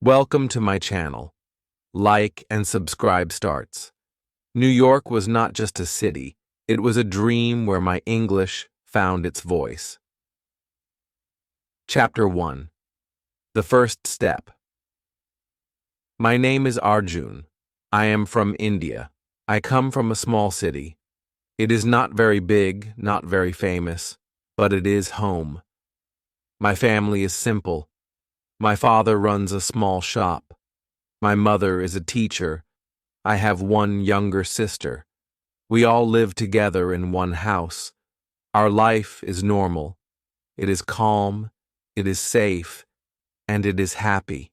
Welcome to my channel. Like and subscribe starts. New York was not just a city, it was a dream where my English found its voice. Chapter 1. The First Step. My name is Arjun. I am from India. I come from a small city. It is not very big, not very famous, but it is home. My family is simple. My father runs a small shop. My mother is a teacher. I have one younger sister. We all live together in one house. Our life is normal. It is calm, it is safe, and it is happy.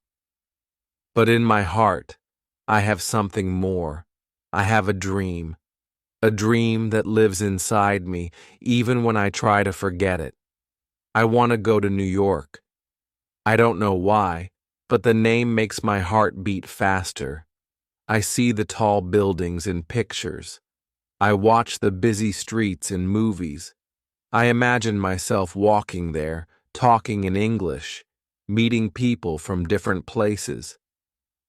But in my heart, I have something more. I have a dream that lives inside me, even when I try to forget it. I want to go to New York. I don't know why, but the name makes my heart beat faster. I see the tall buildings in pictures. I watch the busy streets in movies. I imagine myself walking there, talking in English, meeting people from different places.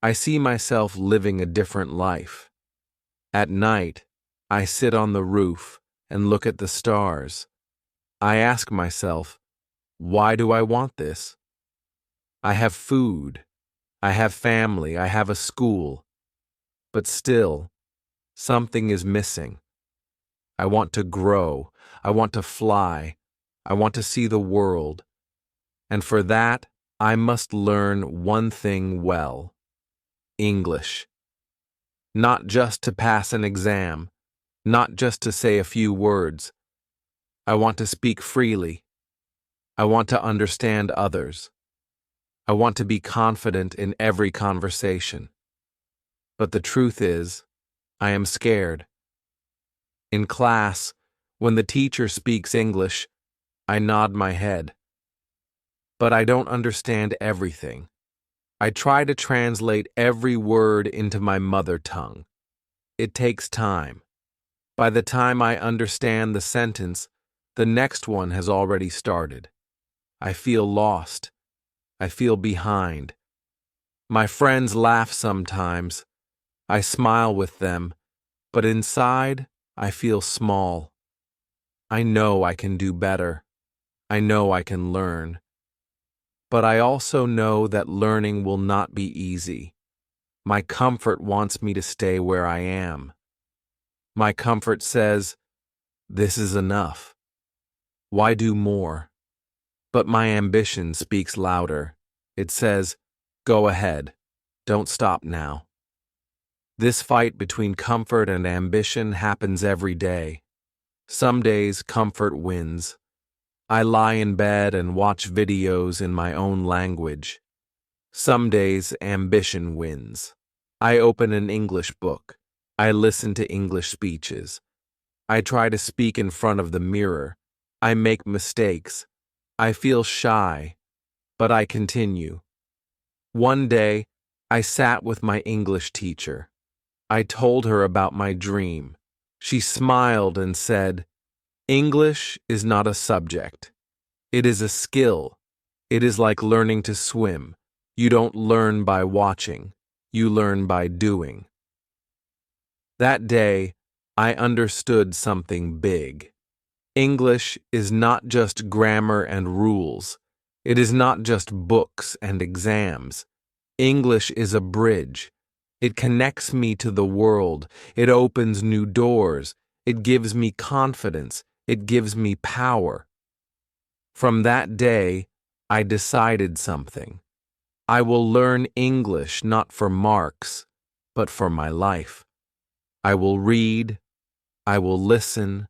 I see myself living a different life. At night, I sit on the roof and look at the stars. I ask myself, why do I want this? I have food, I have family, I have a school, but still, something is missing. I want to grow, I want to fly, I want to see the world, and for that, I must learn one thing well: English. Not just to pass an exam, not just to say a few words. I want to speak freely. I want to understand others. I want to be confident in every conversation. But the truth is, I am scared. In class, when the teacher speaks English, I nod my head. But I don't understand everything. I try to translate every word into my mother tongue. It takes time. By the time I understand the sentence, the next one has already started. I feel lost. I feel behind. My friends laugh sometimes. I smile with them, but inside, I feel small. I know I can do better. I know I can learn. But I also know that learning will not be easy. My comfort wants me to stay where I am. My comfort says, this is enough. Why do more? But my ambition speaks louder. It says, go ahead. Don't stop now. This fight between comfort and ambition happens every day. Some days comfort wins. I lie in bed and watch videos in my own language. Some days ambition wins. I open an English book. I listen to English speeches. I try to speak in front of the mirror. I make mistakes. I feel shy, but I continue. One day, I sat with my English teacher. I told her about my dream. She smiled and said, English is not a subject. It is a skill. It is like learning to swim. You don't learn by watching. You learn by doing. That day, I understood something big. English is not just grammar and rules. It is not just books and exams. English is a bridge. It connects me to the world. It opens new doors. It gives me confidence. It gives me power. From that day, I decided something. I will learn English not for marks, but for my life. I will read. I will listen.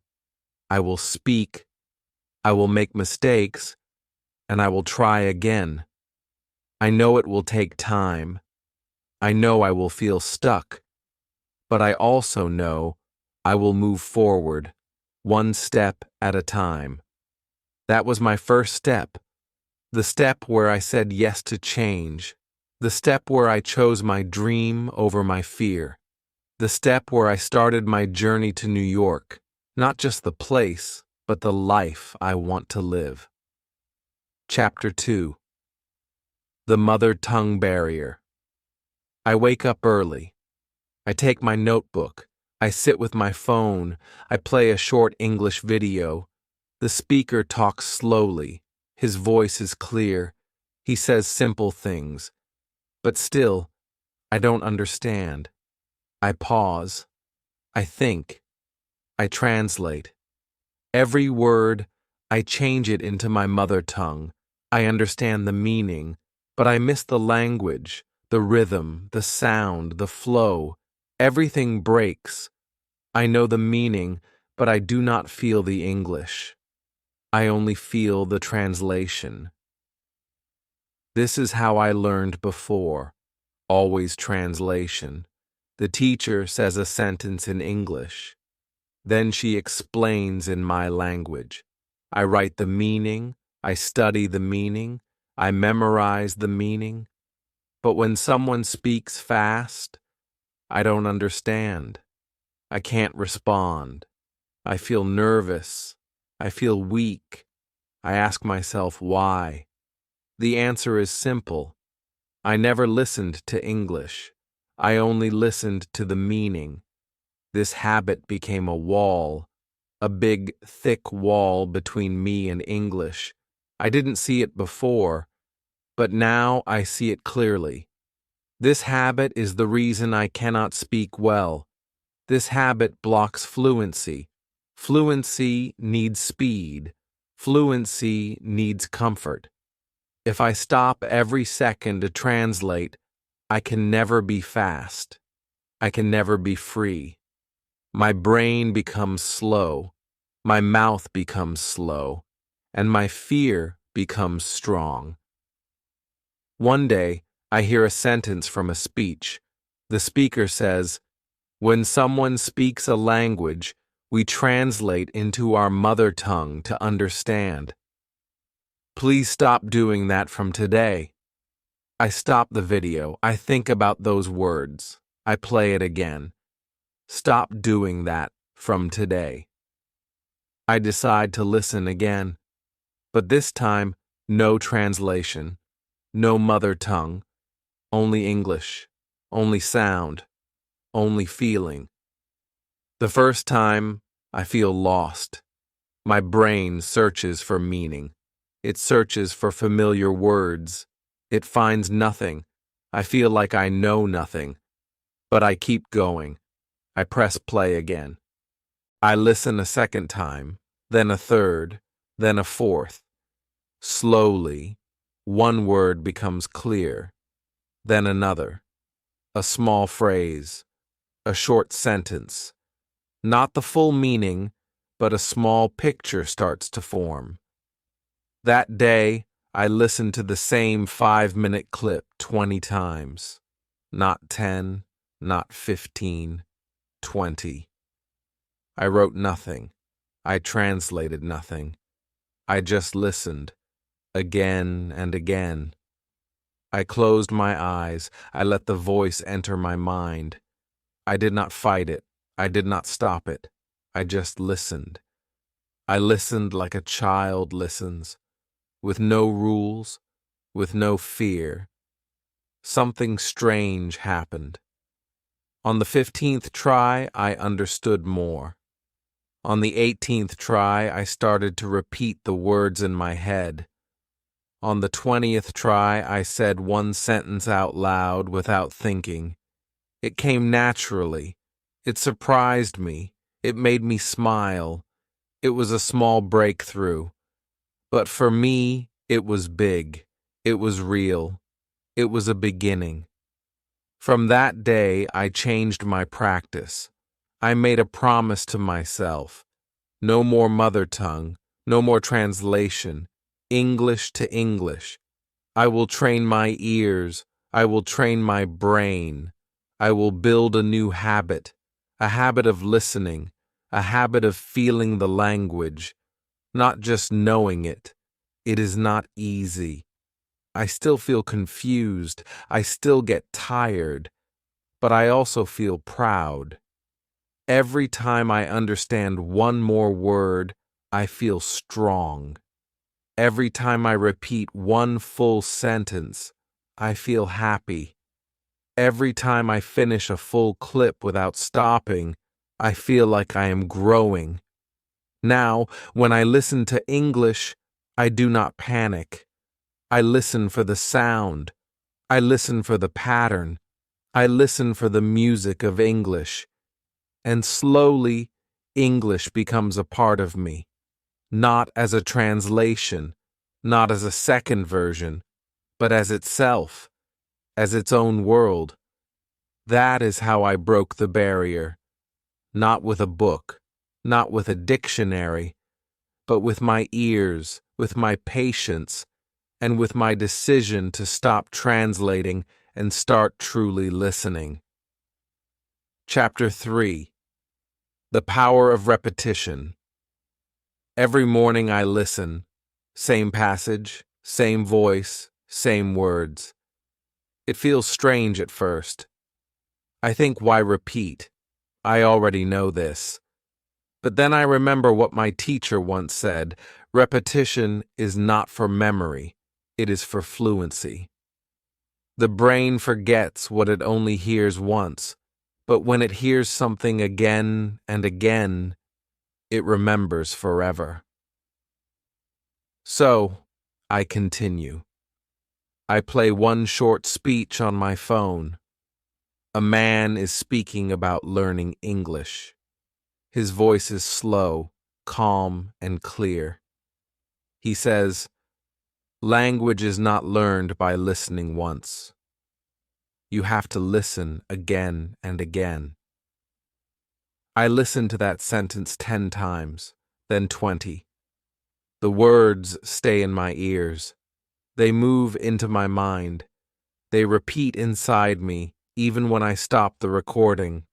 I will speak, I will make mistakes, and I will try again. I know it will take time. I know I will feel stuck, but I also know I will move forward, one step at a time. That was my first step, the step where I said yes to change, the step where I chose my dream over my fear, the step where I started my journey to New York. Not just the place, but the life I want to live. Chapter 2. The mother tongue barrier. I wake up early. I take my notebook. I sit with my phone. I play a short English video. The speaker talks slowly. His voice is clear. He says simple things. But still, I don't understand. I pause. I think. I translate. Every word, I change it into my mother tongue. I understand the meaning, but I miss the language, the rhythm, the sound, the flow. Everything breaks. I know the meaning, but I do not feel the English. I only feel the translation. This is how I learned before. Always translation. The teacher says a sentence in English. Then she explains in my language. I write the meaning, I study the meaning, I memorize the meaning. But when someone speaks fast, I don't understand. I can't respond. I feel nervous. I feel weak. I ask myself why. The answer is simple. I never listened to English. I only listened to the meaning. This habit became a wall, a big, thick wall between me and English. I didn't see it before, but now I see it clearly. This habit is the reason I cannot speak well. This habit blocks fluency. Fluency needs speed. Fluency needs comfort. If I stop every second to translate, I can never be fast. I can never be free. My brain becomes slow, my mouth becomes slow, and my fear becomes strong. One day, I hear a sentence from a speech. The speaker says, "When someone speaks a language, we translate into our mother tongue to understand. Please stop doing that from today." I stop the video. I think about those words. I play it again. Stop doing that from today. I decide to listen again, but this time, no translation, no mother tongue, only English, only sound, only feeling. The first time, I feel lost. My brain searches for meaning. It searches for familiar words. It finds nothing. I feel like I know nothing, but I keep going. I press play again. I listen a second time, then a third, then a fourth. Slowly, one word becomes clear, then another. A small phrase, a short sentence. Not the full meaning, but a small picture starts to form. That day, I listened to the same 5-minute clip 20 times. Not 10, not 15, 20. I wrote nothing. I translated nothing. I just listened, again and again. I closed my eyes. I let the voice enter my mind. I did not fight it. I did not stop it. I just listened. I listened like a child listens, with no rules, with no fear. Something strange happened. On the 15th try, I understood more. On the 18th try, I started to repeat the words in my head. On the 20th try, I said one sentence out loud without thinking. It came naturally. It surprised me. It made me smile. It was a small breakthrough. But for me, it was big. It was real. It was a beginning. From that day, I changed my practice. I made a promise to myself. No more mother tongue, no more translation, English to English. I will train my ears. I will train my brain. I will build a new habit, a habit of listening, a habit of feeling the language, not just knowing it. It is not easy. I still feel confused. I still get tired. But I also feel proud. Every time I understand one more word, I feel strong. Every time I repeat one full sentence, I feel happy. Every time I finish a full clip without stopping, I feel like I am growing. Now, when I listen to English, I do not panic. I listen for the sound. I listen for the pattern. I listen for the music of English. And slowly, English becomes a part of me. Not as a translation, not as a second version, but as itself, as its own world. That is how I broke the barrier. Not with a book, not with a dictionary, but with my ears, with my patience, and with my decision to stop translating and start truly listening. Chapter 3. The Power of Repetition. Every morning I listen. Same passage, same voice, same words. It feels strange at first. I think, why repeat? I already know this. But then I remember what my teacher once said: repetition is not for memory, it is for fluency. The brain forgets what it only hears once, but when it hears something again and again, it remembers forever. So, I continue. I play one short speech on my phone. A man is speaking about learning English. His voice is slow, calm, and clear. He says, "Language is not learned by listening once. You have to listen again and again." I listen to that sentence 10 times, then 20. The words stay in my ears. They move into my mind. They repeat inside me, even when I stop the recording.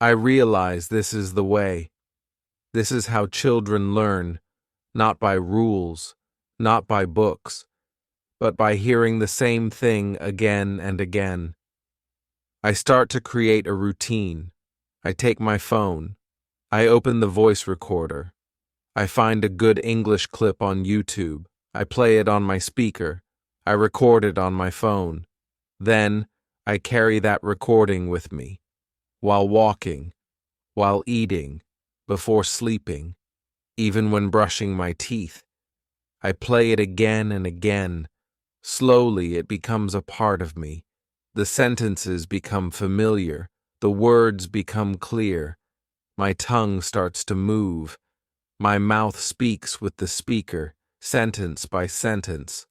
I realize this is the way. This is how children learn, not by rules, not by books, but by hearing the same thing again and again. I start to create a routine. I take my phone. I open the voice recorder. I find a good English clip on YouTube. I play it on my speaker. I record it on my phone. Then, I carry that recording with me, while walking, while eating, before sleeping, even when brushing my teeth. I play it again and again. Slowly, it becomes a part of me. The sentences become familiar. The words become clear. My tongue starts to move. My mouth speaks with the speaker, sentence by sentence.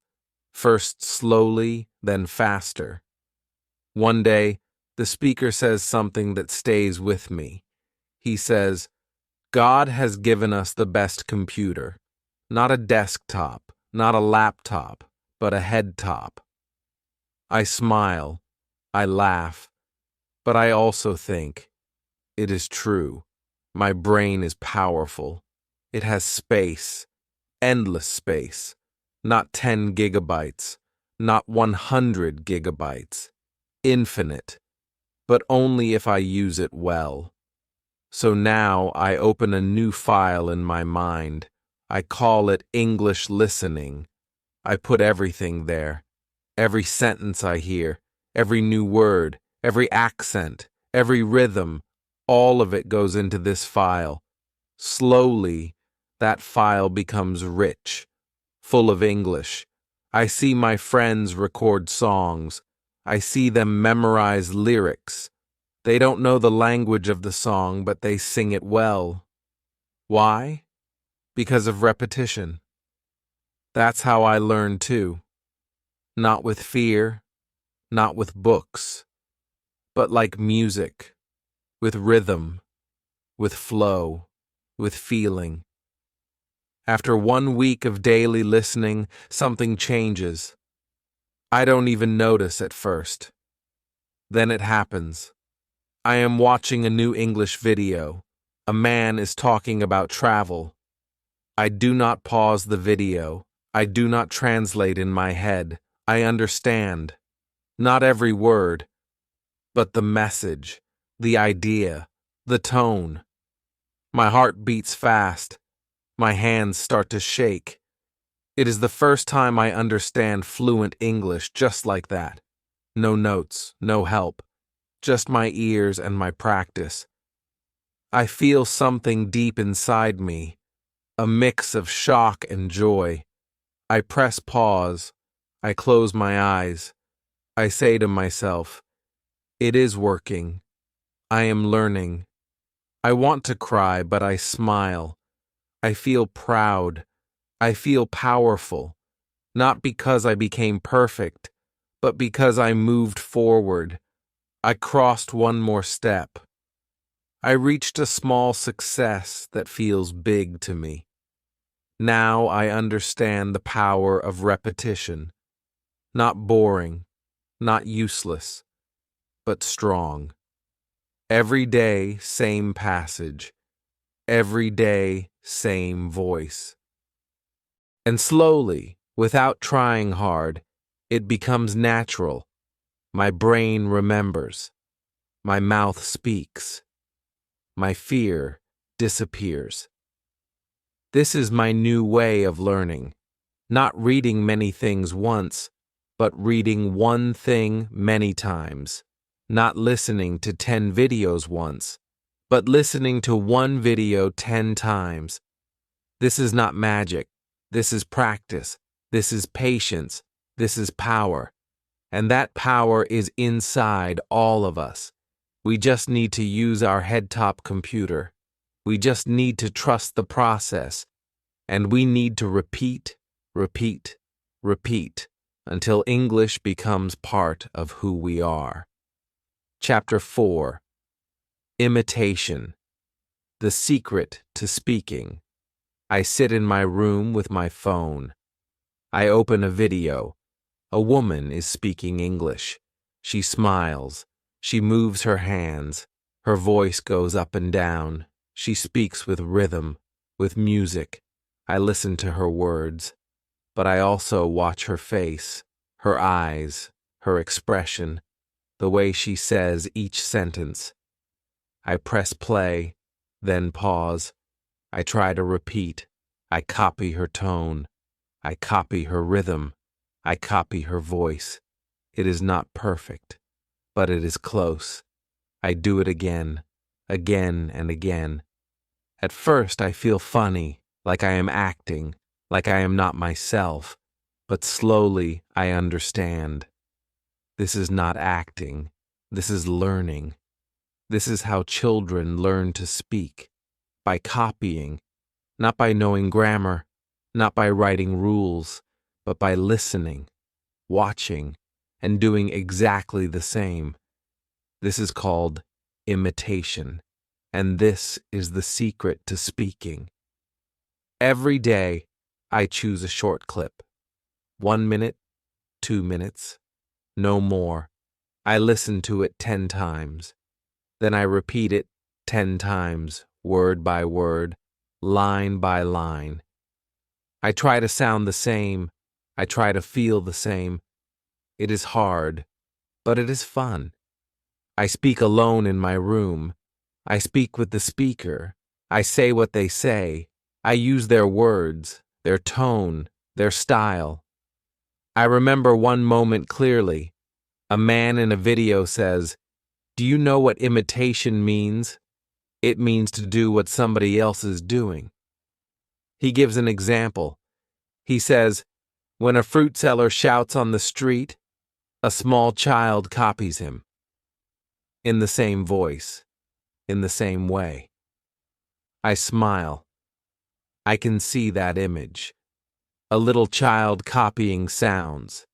First slowly, then faster. One day, the speaker says something that stays with me. He says, "God has given us the best computer. Not a desktop, not a laptop, but a head top." I smile. I laugh. But I also think, it is true. My brain is powerful. It has space, endless space, not 10 gigabytes, not 100 gigabytes, infinite, but only if I use it well. So now I open a new file in my mind. I call it English listening. I put everything there. Every sentence I hear, every new word, every accent, every rhythm, all of it goes into this file. Slowly, that file becomes rich, full of English. I see my friends record songs. I see them memorize lyrics. They don't know the language of the song, but they sing it well. Why? Because of repetition. That's how I learn too. Not with fear, not with books, but like music, with rhythm, with flow, with feeling. After 1 week of daily listening, something changes. I don't even notice at first. Then it happens. I am watching a new English video. A man is talking about travel. I do not pause the video. I do not translate in my head. I understand. Not every word, but the message, the idea, the tone. My heart beats fast. My hands start to shake. It is the first time I understand fluent English just like that. No notes, no help, just my ears and my practice. I feel something deep inside me, a mix of shock and joy. I press pause. I close my eyes. I say to myself, it is working. I am learning. I want to cry, but I smile. I feel proud. I feel powerful. Not because I became perfect, but because I moved forward. I crossed one more step. I reached a small success that feels big to me. Now I understand the power of repetition. Not boring, not useless, but strong. Every day, same passage. Every day, same voice. And slowly, without trying hard, it becomes natural. My brain remembers. My mouth speaks. My fear disappears. This is my new way of learning. Not reading many things once, but reading one thing many times. Not listening to 10 videos once, but listening to one video 10 times. This is not magic. This is practice. This is patience. This is power. And that power is inside all of us. We just need to use our head-top computer. We just need to trust the process. And we need to repeat, repeat, repeat until English becomes part of who we are. Chapter 4. Imitation. The secret to speaking. I sit in my room with my phone. I open a video. A woman is speaking English. She smiles. She moves her hands. Her voice goes up and down. She speaks with rhythm, with music. I listen to her words, but I also watch her face, her eyes, her expression, the way she says each sentence. I press play, then pause. I try to repeat. I copy her tone. I copy her rhythm. I copy her voice. It is not perfect, but it is close. I do it again, again and again. At first I feel funny, like I am acting, like I am not myself, but slowly I understand. This is not acting. This is learning. This is how children learn to speak, by copying, not by knowing grammar, not by writing rules, but by listening, watching, and doing exactly the same. This is called imitation, and this is the secret to speaking. Every day, I choose a short clip. 1 minute, 2 minutes, no more. I listen to it 10 times. Then I repeat it 10 times, word by word, line by line. I try to sound the same. I try to feel the same. It is hard, but it is fun. I speak alone in my room. I speak with the speaker. I say what they say. I use their words, their tone, their style. I remember one moment clearly. A man in a video says, "Do you know what imitation means? It means to do what somebody else is doing." He gives an example. He says, when a fruit seller shouts on the street, a small child copies him. In the same voice, in the same way. I smile. I can see that image. A little child copying sounds.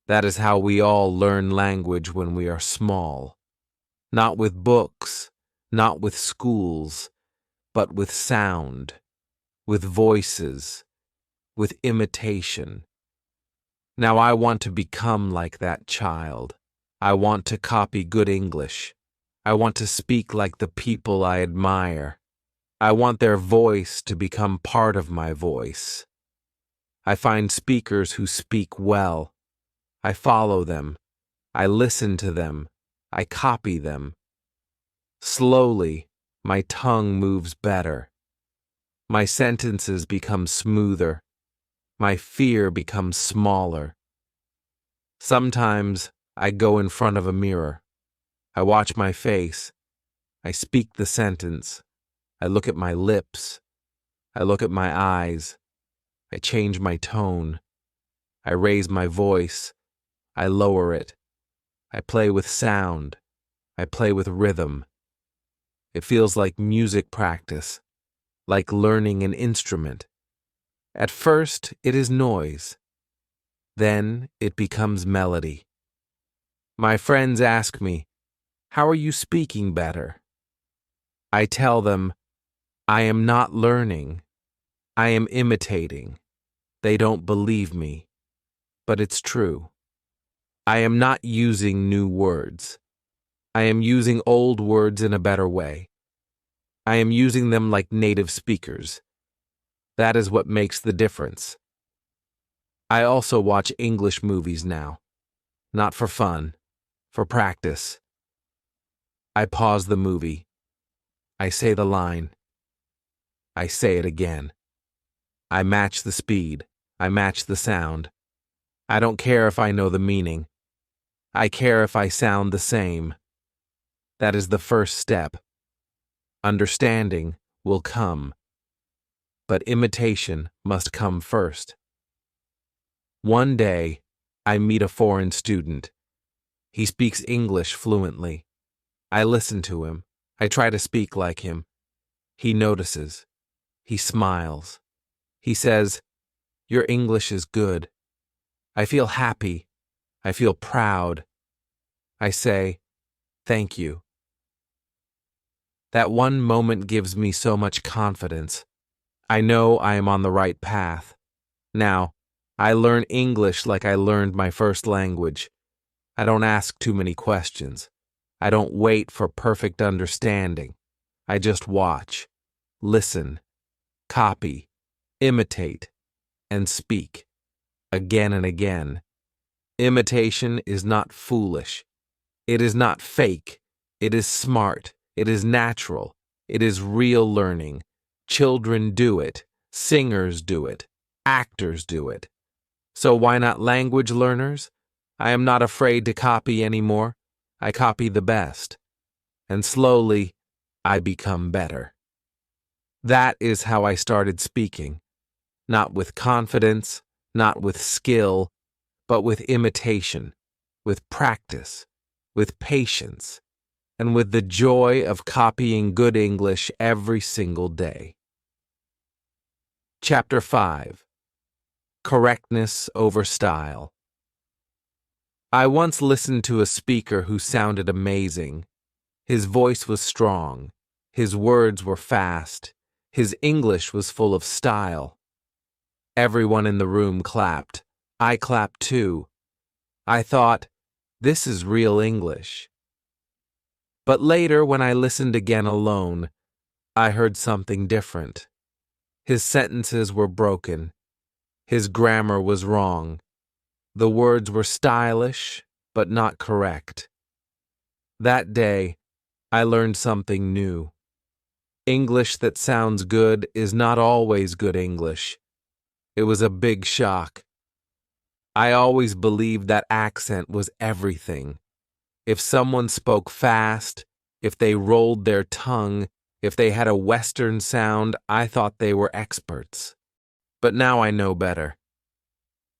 That is how we all learn language when we are small. Not with books, not with schools, but with sound, with voices, with imitation. Now I want to become like that child. I want to copy good English. I want to speak like the people I admire. I want their voice to become part of my voice. I find speakers who speak well. I follow them. I listen to them. I copy them. Slowly, my tongue moves better. My sentences become smoother. My fear becomes smaller. Sometimes I go in front of a mirror. I watch my face. I speak the sentence. I look at my lips. I look at my eyes. I change my tone. I raise my voice. I lower it. I play with sound. I play with rhythm. It feels like music practice, like learning an instrument. At first, it is noise. Then it becomes melody. My friends ask me, "How are you speaking better?" I tell them, "I am not learning. I am imitating." They don't believe me, but it's true. I am not using new words. I am using old words in a better way. I am using them like native speakers. That is what makes the difference. I also watch English movies now. Not for fun, for practice. I pause the movie. I say the line. I say it again. I match the speed. I match the sound. I don't care if I know the meaning. I care if I sound the same. That is the first step. Understanding will come, but imitation must come first. One day, I meet a foreign student. He speaks English fluently. I listen to him. I try to speak like him. He notices. He smiles. He says, "Your English is good." I feel happy. I feel proud. I say, "Thank you." That one moment gives me so much confidence. I know I am on the right path. Now, I learn English like I learned my first language. I don't ask too many questions. I don't wait for perfect understanding. I just watch, listen, copy, imitate, and speak, again and again. Imitation is not foolish. It is not fake. It is smart. It is natural. It is real learning. Children do it. Singers do it. Actors do it. So why not language learners? I am not afraid to copy anymore. I copy the best. And slowly, I become better. That is how I started speaking. Not with confidence, not with skill, but with imitation, with practice, with patience, and with the joy of copying good English every single day. Chapter 5. Correctness over Style. I once listened to a speaker who sounded amazing. His voice was strong. His words were fast. His English was full of style. Everyone in the room clapped. I clapped too. I thought, this is real English. But later, when I listened again alone, I heard something different. His sentences were broken. His grammar was wrong. The words were stylish, but not correct. That day, I learned something new. English that sounds good is not always good English. It was a big shock. I always believed that accent was everything. If someone spoke fast, if they rolled their tongue, if they had a Western sound, I thought they were experts. But now I know better.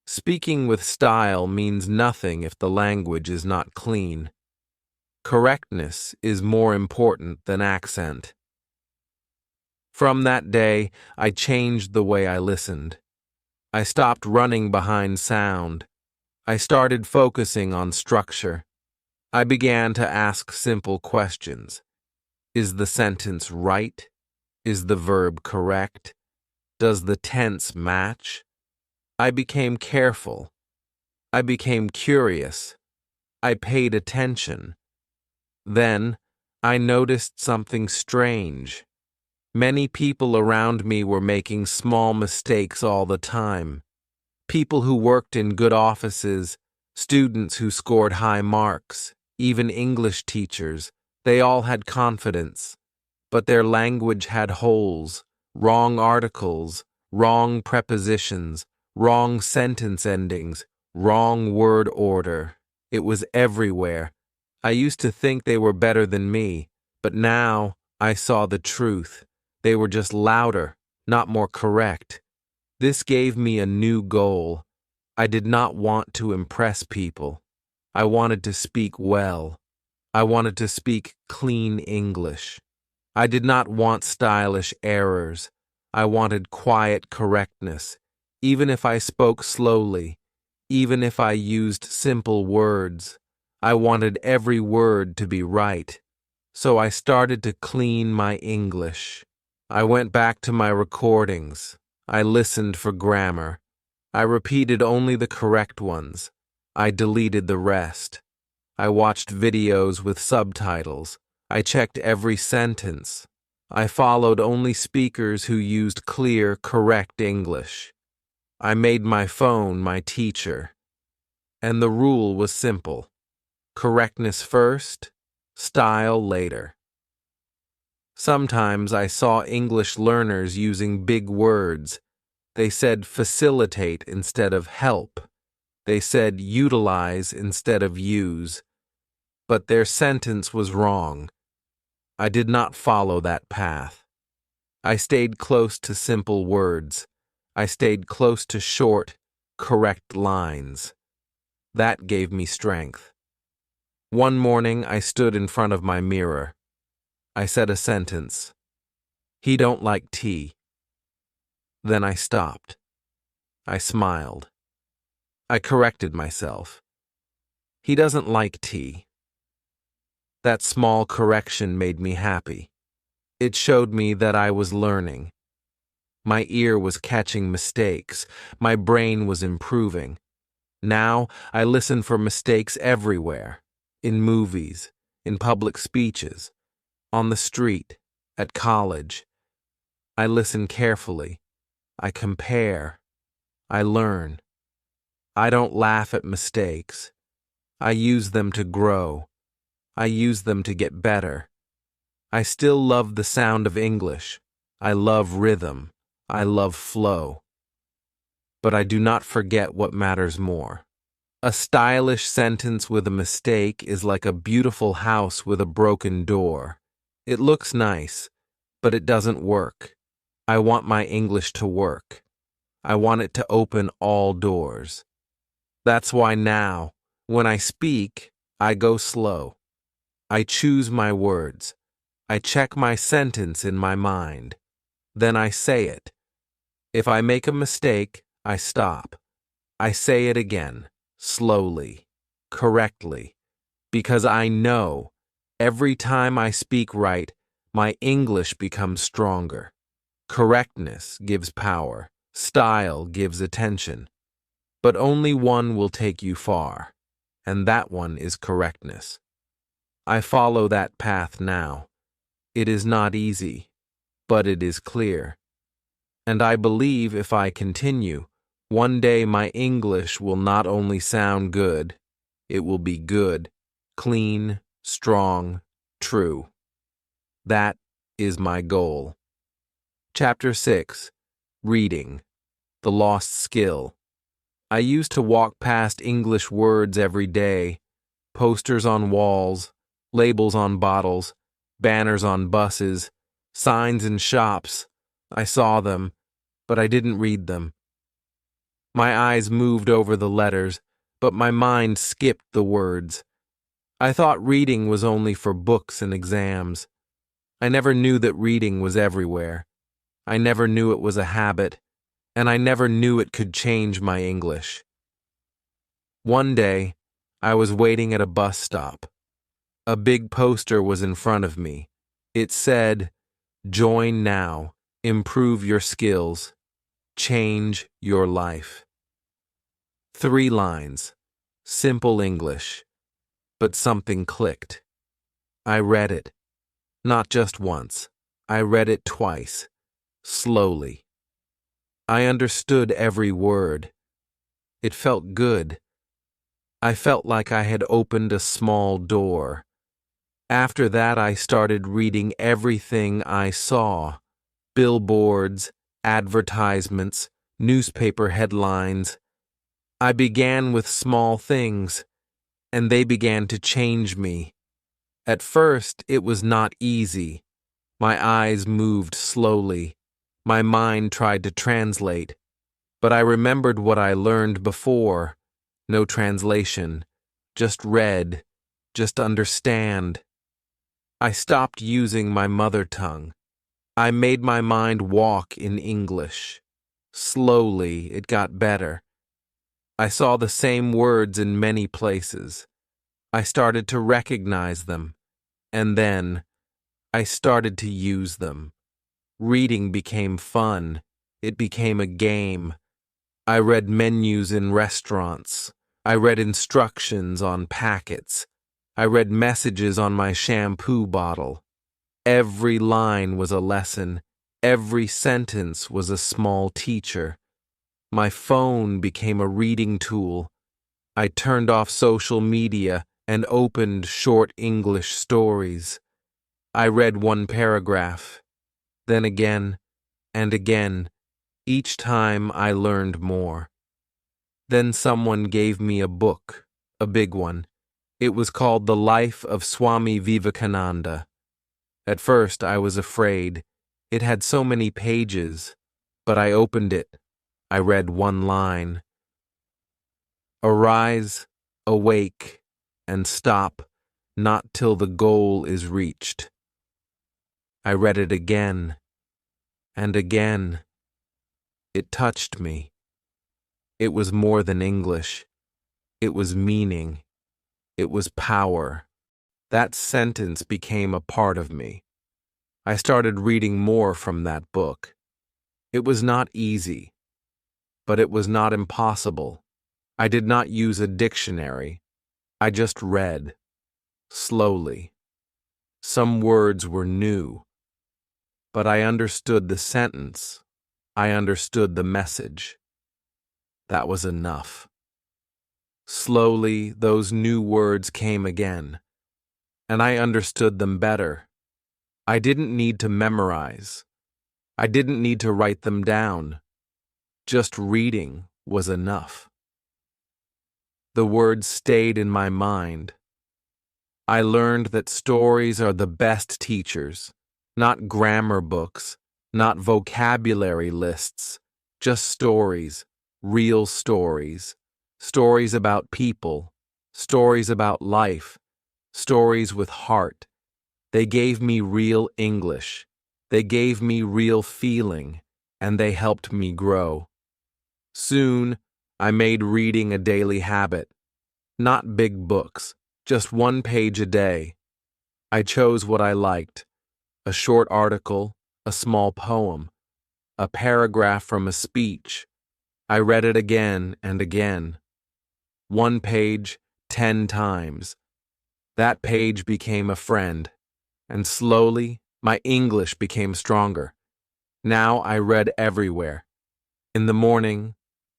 Speaking with style means nothing if the language is not clean. Correctness is more important than accent. From that day, I changed the way I listened. I stopped running behind sound. I started focusing on structure. I began to ask simple questions. Is the sentence right? Is the verb correct? Does the tense match? I became careful. I became curious. I paid attention. Then, I noticed something strange. Many people around me were making small mistakes all the time. People who worked in good offices, students who scored high marks, even English teachers, they all had confidence. But their language had holes, wrong articles, wrong prepositions, wrong sentence endings, wrong word order. It was everywhere. I used to think they were better than me, but now I saw the truth. They were just louder, not more correct. This gave me a new goal. I did not want to impress people. I wanted to speak well. I wanted to speak clean English. I did not want stylish errors. I wanted quiet correctness, even if I spoke slowly, even if I used simple words. I wanted every word to be right. So I started to clean my English. I went back to my recordings. I listened for grammar. I repeated only the correct ones. I deleted the rest. I watched videos with subtitles. I checked every sentence. I followed only speakers who used clear, correct English. I made my phone my teacher. And the rule was simple. Correctness first, style later. Sometimes I saw English learners using big words. They said facilitate instead of help. They said utilize instead of use. But their sentence was wrong. I did not follow that path. I stayed close to simple words. I stayed close to short, correct lines. That gave me strength. One morning I stood in front of my mirror. I said a sentence. He don't like tea. Then I stopped. I smiled. I corrected myself. He doesn't like tea. That small correction made me happy. It showed me that I was learning. My ear was catching mistakes. My brain was improving. Now I listen for mistakes everywhere. In movies, in public speeches, on the street, at college. I listen carefully. I compare. I learn. I don't laugh at mistakes. I use them to grow. I use them to get better. I still love the sound of English. I love rhythm. I love flow. But I do not forget what matters more. A stylish sentence with a mistake is like a beautiful house with a broken door. It looks nice, but it doesn't work. I want my English to work. I want it to open all doors. That's why now, when I speak, I go slow. I choose my words. I check my sentence in my mind. Then I say it. If I make a mistake, I stop. I say it again, slowly, correctly, because I know every time I speak right, my English becomes stronger. Correctness gives power. Style gives attention. But only one will take you far, and that one is correctness. I follow that path now. It is not easy, but it is clear. And I believe if I continue, one day my English will not only sound good, it will be good, clean, strong, true. That is my goal. Chapter 6. Reading. The Lost Skill. I used to walk past English words every day, posters on walls, labels on bottles, banners on buses, signs in shops. I saw them, but I didn't read them. My eyes moved over the letters, but my mind skipped the words. I thought reading was only for books and exams. I never knew that reading was everywhere. I never knew it was a habit, and I never knew it could change my English. One day, I was waiting at a bus stop. A big poster was in front of me. It said, "Join now, improve your skills, change your life." 3 lines, simple English, but something clicked. I read it, not just once. I read it twice, slowly. I understood every word. It felt good. I felt like I had opened a small door. After that, I started reading everything I saw. Billboards, advertisements, newspaper headlines. I began with small things, and they began to change me. At first, it was not easy. My eyes moved slowly. My mind tried to translate. But I remembered what I learned before. No translation. Just read. Just understand. I stopped using my mother tongue. I made my mind walk in English. Slowly, it got better. I saw the same words in many places. I started to recognize them. And then, I started to use them. Reading became fun. It became a game. I read menus in restaurants. I read instructions on packets. I read messages on my shampoo bottle. Every line was a lesson. Every sentence was a small teacher. My phone became a reading tool. I turned off social media and opened short English stories. I read one paragraph, then again and again. Each time I learned more. Then someone gave me a book, a big one. It was called The Life of Swami Vivekananda. At first I was afraid. It had so many pages, but I opened it. I read one line. Arise, awake, and stop, not till the goal is reached. I read it again and again. It touched me. It was more than English. It was meaning. It was power. That sentence became a part of me. I started reading more from that book. It was not easy, but it was not impossible. I did not use a dictionary. I just read, slowly. Some words were new, but I understood the sentence. I understood the message. That was enough. Slowly, those new words came again, and I understood them better. I didn't need to memorize. I didn't need to write them down. Just reading was enough. The words stayed in my mind. I learned that stories are the best teachers, not grammar books, not vocabulary lists, just stories, real stories, stories about people, stories about life, stories with heart. They gave me real English. They gave me real feeling, and they helped me grow. Soon, I made reading a daily habit. Not big books, just one page a day. I chose what I liked: a short article, a small poem, a paragraph from a speech. I read it again and again. One page, 10 times. That page became a friend, and slowly, my English became stronger. Now I read everywhere. In the morning,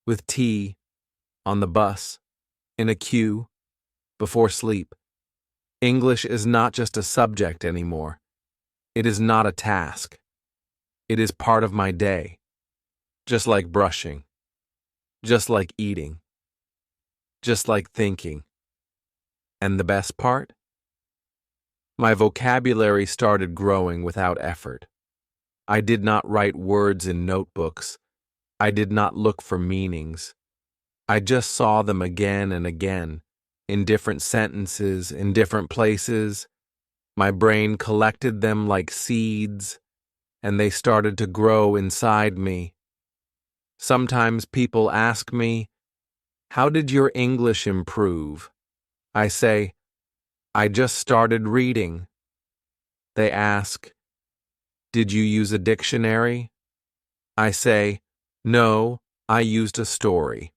with tea, on the bus, in a queue, before sleep. English is not just a subject anymore. It is not a task. It is part of my day. Just like brushing. Just like eating. Just like thinking. And the best part? My vocabulary started growing without effort. I did not write words in notebooks. I did not look for meanings. I just saw them again and again, in different sentences, in different places. My brain collected them like seeds, and they started to grow inside me. Sometimes people ask me, "How did your English improve?" I say, "I just started reading." They ask, "Did you use a dictionary?" I say, "No, I used a story."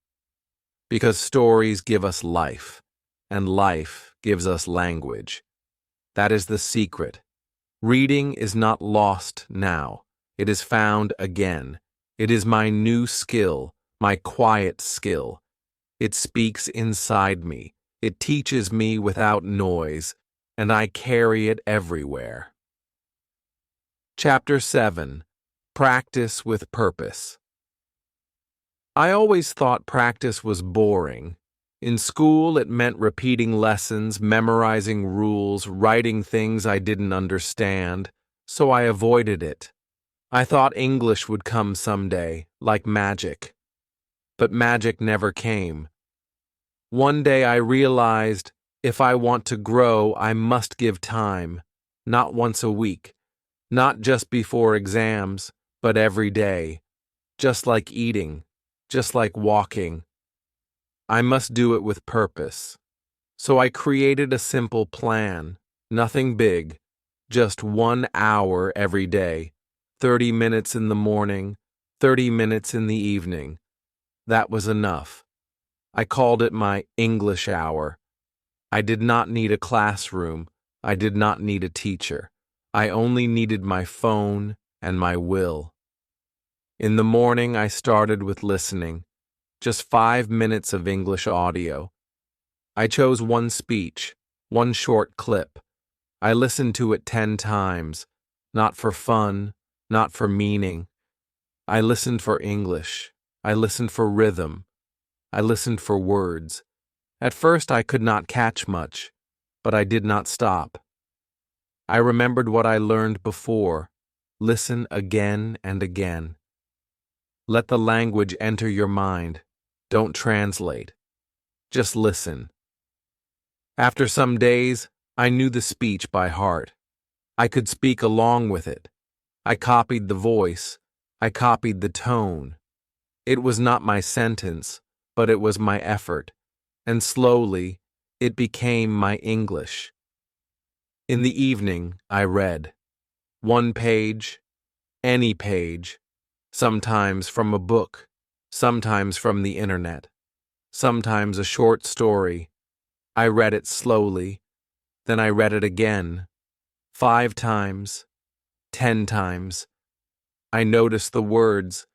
Because stories give us life, and life gives us language. That is the secret. Reading is not lost now. It is found again. It is my new skill, my quiet skill. It speaks inside me. It teaches me without noise, and I carry it everywhere. Chapter 7. Practice with Purpose. I always thought practice was boring. In school, it meant repeating lessons, memorizing rules, writing things I didn't understand, so I avoided it. I thought English would come someday, like magic. But magic never came. One day I realized if I want to grow, I must give time, not once a week, not just before exams, but every day, just like eating, just like walking. I must do it with purpose. So I created a simple plan, nothing big, just 1 hour every day, 30 minutes in the morning, 30 minutes in the evening. That was enough. I called it my English hour. I did not need a classroom. I did not need a teacher. I only needed my phone and my will. In the morning, I started with listening, just 5 minutes of English audio. I chose one speech, one short clip. I listened to it 10 times, not for fun, not for meaning. I listened for English. I listened for rhythm. I listened for words. At first I could not catch much, but I did not stop. I remembered what I learned before. Listen again and again. Let the language enter your mind. Don't translate. Just listen. After some days, I knew the speech by heart. I could speak along with it. I copied the voice. I copied the tone. It was not my sentence, but it was my effort, and slowly, it became my English. In the evening, I read. 1 page, any page, sometimes from a book, sometimes from the internet, sometimes a short story. I read it slowly, then I read it again, 5 times, 10 times. I noticed the words,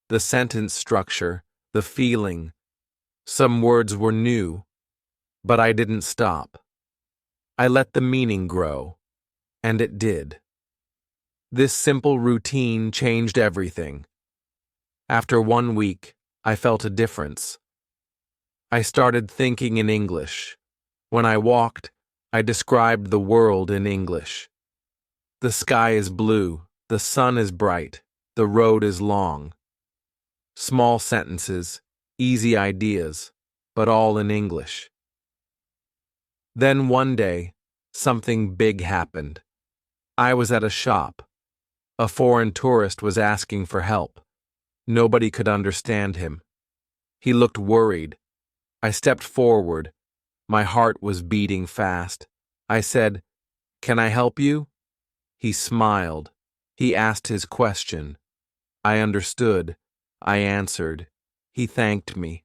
the sentence structure, the feeling. Some words were new, but I didn't stop. I let the meaning grow, and it did. This simple routine changed everything. After 1 week, I felt a difference. I started thinking in English. When I walked, I described the world in English. The sky is blue, the sun is bright, the road is long. Small sentences, easy ideas, but all in English. Then one day, something big happened. I was at a shop. A foreign tourist was asking for help. Nobody could understand him. He looked worried. I stepped forward. My heart was beating fast. I said, "Can I help you?" He smiled. He asked his question. I understood. I answered. He thanked me.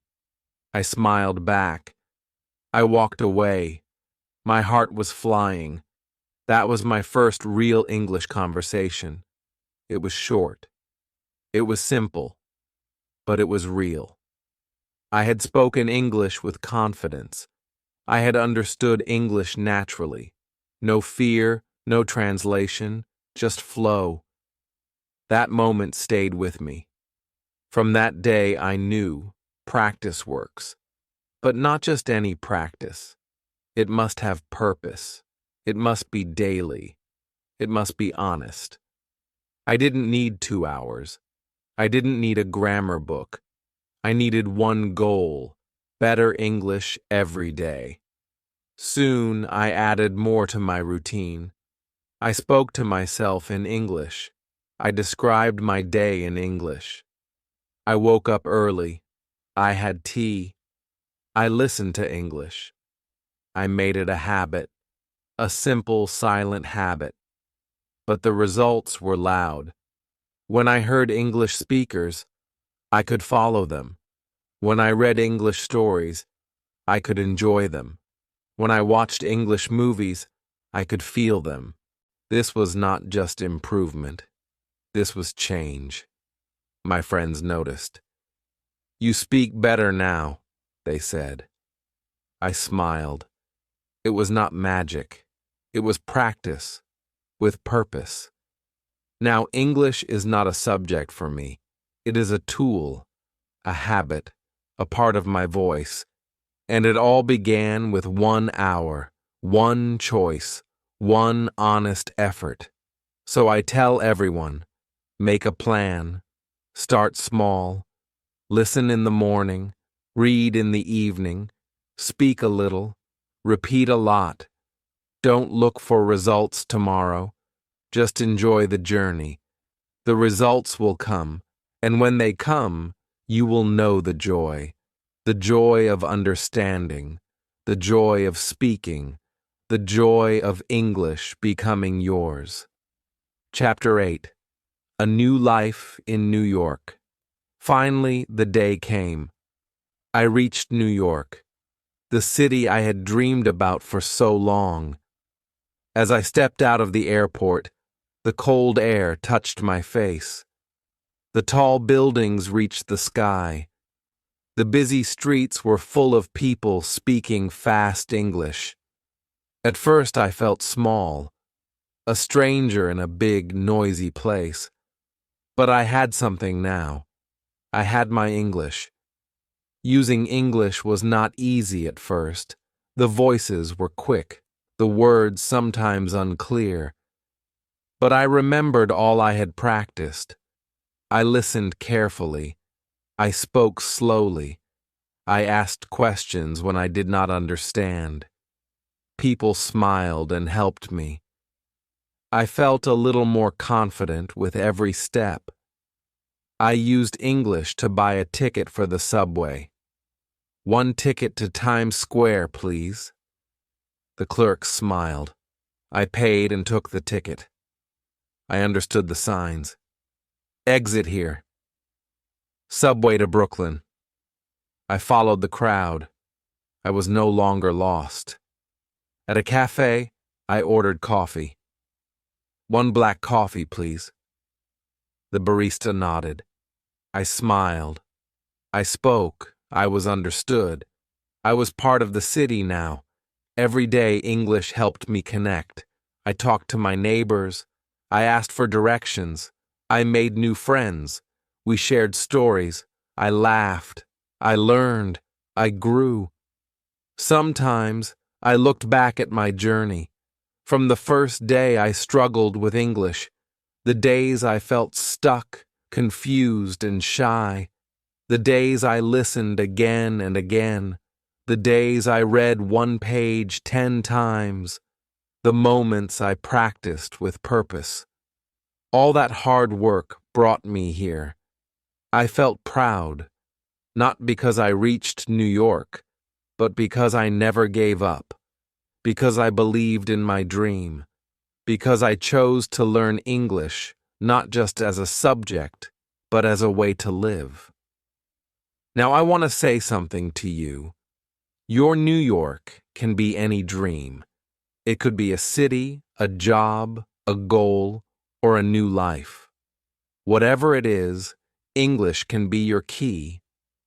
I smiled back. I walked away. My heart was flying. That was my first real English conversation. It was short. It was simple. But it was real. I had spoken English with confidence. I had understood English naturally. No fear, no translation, just flow. That moment stayed with me. From that day I knew practice works. But not just any practice. It must have purpose. It must be daily. It must be honest. I didn't need 2 hours. I didn't need a grammar book. I needed one goal, better English every day. Soon I added more to my routine. I spoke to myself in English. I described my day in English. I woke up early. I had tea. I listened to English. I made it a habit, a simple, silent habit. But the results were loud. When I heard English speakers, I could follow them. When I read English stories, I could enjoy them. When I watched English movies, I could feel them. This was not just improvement. This was change. My friends noticed. "You speak better now," they said. I smiled. It was not magic. It was practice, with purpose. Now, English is not a subject for me. It is a tool. a habit, a part of my voice. And it all began with 1 hour, one choice, one honest effort. So I tell everyone, make a plan, start small, listen in the morning, read in the evening, speak a little, repeat a lot. Don't look for results tomorrow. Just enjoy the journey. The results will come, and when they come, you will know the joy of understanding, the joy of speaking, the joy of English becoming yours. Chapter 8. A New Life in New York. Finally, the day came. I reached New York, the city I had dreamed about for so long. As I stepped out of the airport, the cold air touched my face. The tall buildings reached the sky. The busy streets were full of people speaking fast English. At first I felt small, a stranger in a big, noisy place. But I had something now. I had my English. Using English was not easy at first. The voices were quick, the words sometimes unclear. But I remembered all I had practiced. I listened carefully. I spoke slowly. I asked questions when I did not understand. People smiled and helped me. I felt a little more confident with every step. I used English to buy a ticket for the subway. "One ticket to Times Square, please." The clerk smiled. I paid and took the ticket. I understood the signs. "Exit here." Subway to Brooklyn. I followed the crowd. I was no longer lost. At a cafe, I ordered coffee. "One black coffee, please." The barista nodded. I smiled. I spoke. I was understood. I was part of the city now. Every day English helped me connect. I talked to my neighbors. I asked for directions. I made new friends. We shared stories. I laughed. I learned. I grew. Sometimes I looked back at my journey. From the first day I struggled with English, the days I felt stuck, confused, and shy, the days I listened again and again, the days I read one page 10 times, the moments I practiced with purpose. All that hard work brought me here. I felt proud, not because I reached New York, but because I never gave up, because I believed in my dream, because I chose to learn English not just as a subject, but as a way to live. Now I want to say something to you. Your New York can be any dream. It could be a city, a job, a goal, or a new life. Whatever it is, English can be your key,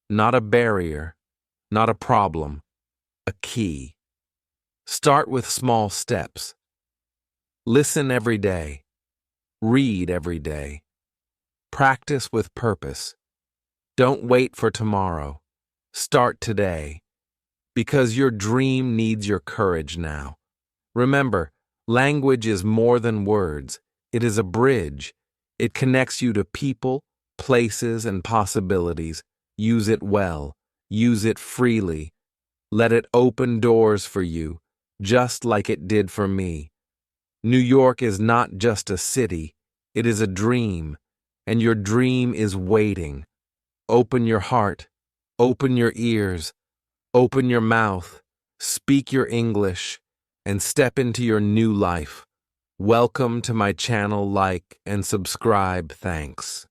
not a barrier, not a problem, a key. Start with small steps. Listen every day. Read every day. Practice with purpose. Don't wait for tomorrow. Start today. Because your dream needs your courage now. Remember, language is more than words. It is a bridge. It connects you to people, places, and possibilities. Use it well. Use it freely. Let it open doors for you, just like it did for me. New York is not just a city. It is a dream, and your dream is waiting. Open your heart. Open your ears. Open your mouth. Speak your English, and step into your new life. Welcome to my channel. Like and subscribe. Thanks.